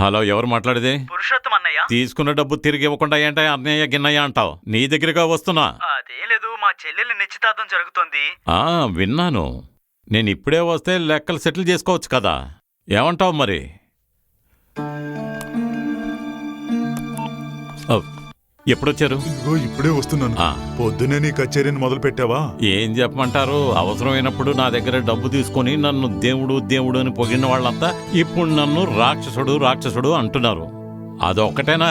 Hello, ఎవరు మాట్లాడేది? పురుషోత్తం అన్నయ్య. తీసుకున్న డబ్బు తిరిగి ఇవ్వకుండా ఏంటో అన్నయ్య గిన్నయ్య అంటావు. నీ దగ్గరగా వస్తున్నా. అదేం లేదు, మా చెల్లెలి నిశ్చితార్థం జరుగుతోంది. విన్నాను. నేను ఇప్పుడే వస్తే లెక్కలు సెటిల్ చేసుకోవచ్చు కదా. ఏమంటావు మరి? ఎప్పుడొచ్చారు? ఇప్పుడే వస్తున్నాను. పొద్దునే నీ కచేరీని మొదలు పెట్టావా? ఏం చెప్పమంటారు, అవసరమైనప్పుడు నా దగ్గర డబ్బు తీసుకుని నన్ను దేవుడు దేవుడు అని పొగిడిన వాళ్ళంతా ఇప్పుడు నన్ను రాక్షసుడు రాక్షసుడు అంటున్నారు. అదొక్కటేనా,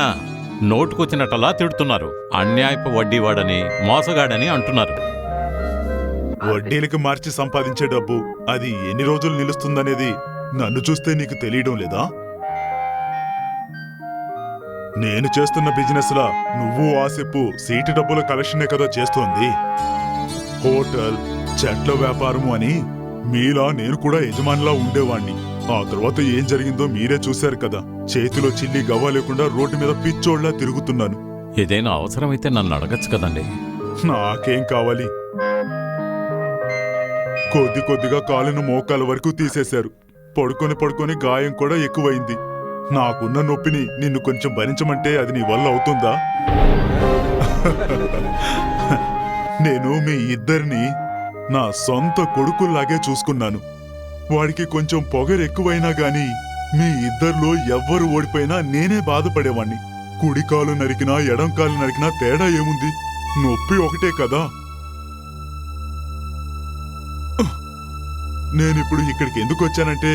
నోటుకొచ్చినట్టలా తిడుతున్నారు. అన్యాయపు వడ్డీవాడని మోసగాడని అంటున్నారు. వడ్డీలకి మార్చి సంపాదించే డబ్బు అది ఎన్ని రోజులు నిలుస్తుందనేది నన్ను చూస్తే నీకు తెలియడం లేదా? నేను చేస్తున్న బిజినెస్ లా నువ్వు ఆసిప్పు సీటు డబ్బుల కలెక్షనే కదా చేస్తోంది. హోటల్, చెట్ల వ్యాపారము అని మీలా నేను కూడా యజమానిలా ఉండేవాణ్ణి. ఆ తర్వాత ఏం జరిగిందో మీరే చూశారు కదా. చేతిలో చిల్లి గవ్వ లేకుండా రోడ్డు మీద పిచ్చోళ్లా తిరుగుతున్నాను. ఏదైనా అవసరమైతే నన్ను అడగచ్చు కదండి. నాకేం కావాలి? కొద్ది కొద్దిగా కాలును మోకాల వరకు తీసేశారు. పడుకొని పడుకొని గాయం కూడా ఎక్కువైంది. నాకున్న నొప్పిని నిన్ను కొంచెం భరించమంటే అది నీ వల్ల అవుతుందా? నేను మీ ఇద్దరిని నా సొంత కొడుకుల్లాగే చూసుకున్నాను. వాడికి కొంచెం పొగరు ఎక్కువైనా గాని మీ ఇద్దరిలో ఎవ్వరు ఓడిపోయినా నేనే బాధపడేవాణ్ణి. కుడి కాలు నరికినా ఎడం కాలు నరికినా తేడా ఏముంది? నొప్పి ఒకటే కదా. నేనిప్పుడు ఇక్కడికి ఎందుకు వచ్చానంటే,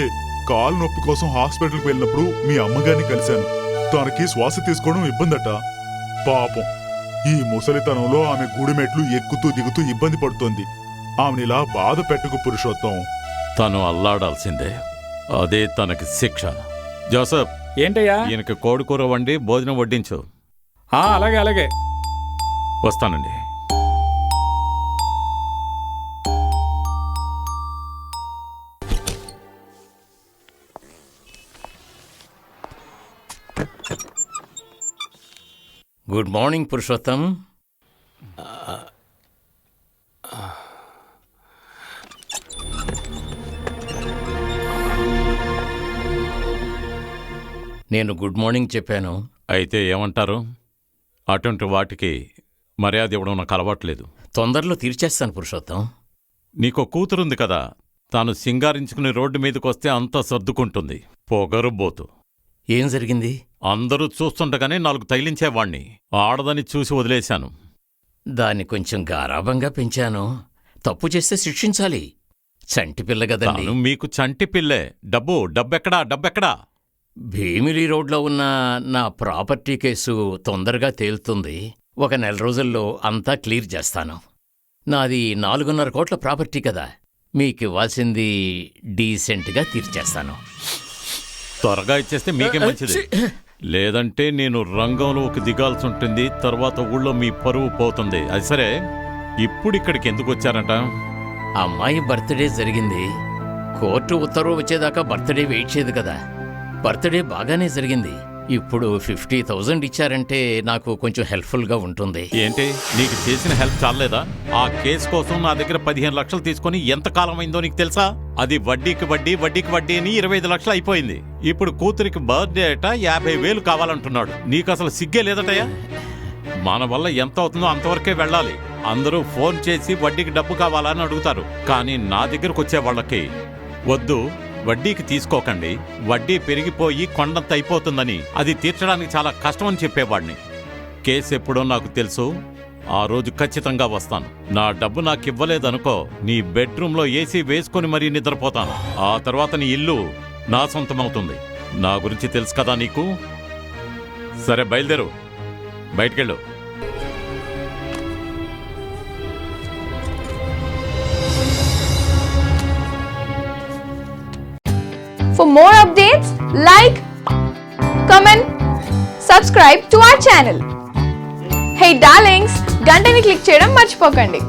కాలు నొప్పి కోసం హాస్పిటల్కి వెళ్ళినప్పుడు మీ అమ్మగారిని కలిశాను. తనకి శ్వాస తీసుకోవడం ఇబ్బందట. పాపం, ఈ ముసలితనంలో ఆమె గుడిమెట్లు ఎక్కుతూ దిగుతూ ఇబ్బంది పడుతోంది. ఆమెనిలా బాధ పెట్టుకు పురుషోత్తం. తను అల్లాడాల్సిందే, అదే తనకి శిక్ష. జోసఫ్, ఏంటయ్యా? ఈయనకి కోడికూర వండి భోజనం వడ్డించు. అలాగే అలాగే, వస్తానండి. Good morning Purushottam. నేను గుడ్ మార్నింగ్ చెప్పాను. అయితే ఏమంటారు? అటువంటి వాటికి మర్యాద ఇవ్వడం నాకు అలవాట్లేదు. తొందరలో తీర్చేస్తాను పురుషోత్తం. నీకో కూతురుంది కదా, తాను సింగారించుకుని రోడ్డు మీదకొస్తే అంతా సర్దుకుంటుంది. పొగరుబోతు. ఏం జరిగింది? అందరూ చూస్తుండగానే 4 తగిలించేవాణ్ణి. ఆడదని చూసి వదిలేశాను. దాన్ని కొంచెం గారాబంగా పెంచాను. తప్పు చేస్తే శిక్షించాలి. చంటి పిల్ల గదండి. మీకు చంటి పిల్లే. డబ్బెక్కడా? భీమిలి రోడ్లో ఉన్న నా ప్రాపర్టీ కేసు తొందరగా తేలుతుంది. 1 నెల రోజుల్లో అంతా క్లియర్ చేస్తాను. నాది 4.5 కోట్ల ప్రాపర్టీ కదా, మీకివ్వాల్సింది డీసెంట్గా తీర్చేస్తాను. త్వరగా ఇచ్చేస్తే మీకే మంచిది. లేదంటే నేను రంగంలోకి దిగాల్సి ఉంటుంది. తర్వాత ఊళ్ళో మీ పరువు పోతుంది. అది సరే, ఇప్పుడు ఇక్కడికి ఎందుకు వచ్చారంట? అమ్మాయి బర్త్డే జరిగింది. కోర్టు ఉత్తర్వు వచ్చేదాకా బర్త్డే వెయిట్ చేయదు కదా. బర్త్డే బాగానే జరిగింది. ఇప్పుడు 50,000 ఇచ్చారంటే నాకు కొంచెం హెల్ప్ఫుల్గా ఉంటుంది. ఏంటి, నీకు చేసిన హెల్ప్ చాలేదా? ఆ కేసు కోసం నా దగ్గర 15 లక్షలు తీసుకుని ఎంత కాలం అయిందో నీకు తెలుసా? అది వడ్డీకి వడ్డీ అని 25 లక్షలు అయిపోయింది. ఇప్పుడు కూతురికి బర్త్డే అట 50,000 కావాలంటున్నాడు. నీకు అసలు సిగ్గే లేదటయ్యా? మన వల్ల ఎంత అవుతుందో అంతవరకే వెళ్ళాలి. అందరూ ఫోన్ చేసి వడ్డీకి డబ్బు కావాలని అడుగుతారు. కానీ నా దగ్గరకు వచ్చే వాళ్ళకి వద్దు, వడ్డీకి తీసుకోకండి, వడ్డీ పెరిగిపోయి కొండంత అయిపోతుందని, అది తీర్చడానికి చాలా కష్టమని చెప్పేవాడిని. కేసు ఎప్పుడో నాకు తెలుసు. ఆ రోజు ఖచ్చితంగా వస్తాను. నా డబ్బు నాకు ఇవ్వలేదనుకో, నీ బెడ్రూమ్లో ఏసీ వేసుకుని మరీ నిద్రపోతాను. ఆ తర్వాత నీ ఇల్లు నా సొంతమవుతుంది. నా గురించి తెలుసు కదా నీకు. సరే, బయలుదేరు, బయటికెళ్ళు. For more updates, like, comment, subscribe to our channel. Hey darlings, గంటని click చేయడం మర్చిపోకండి.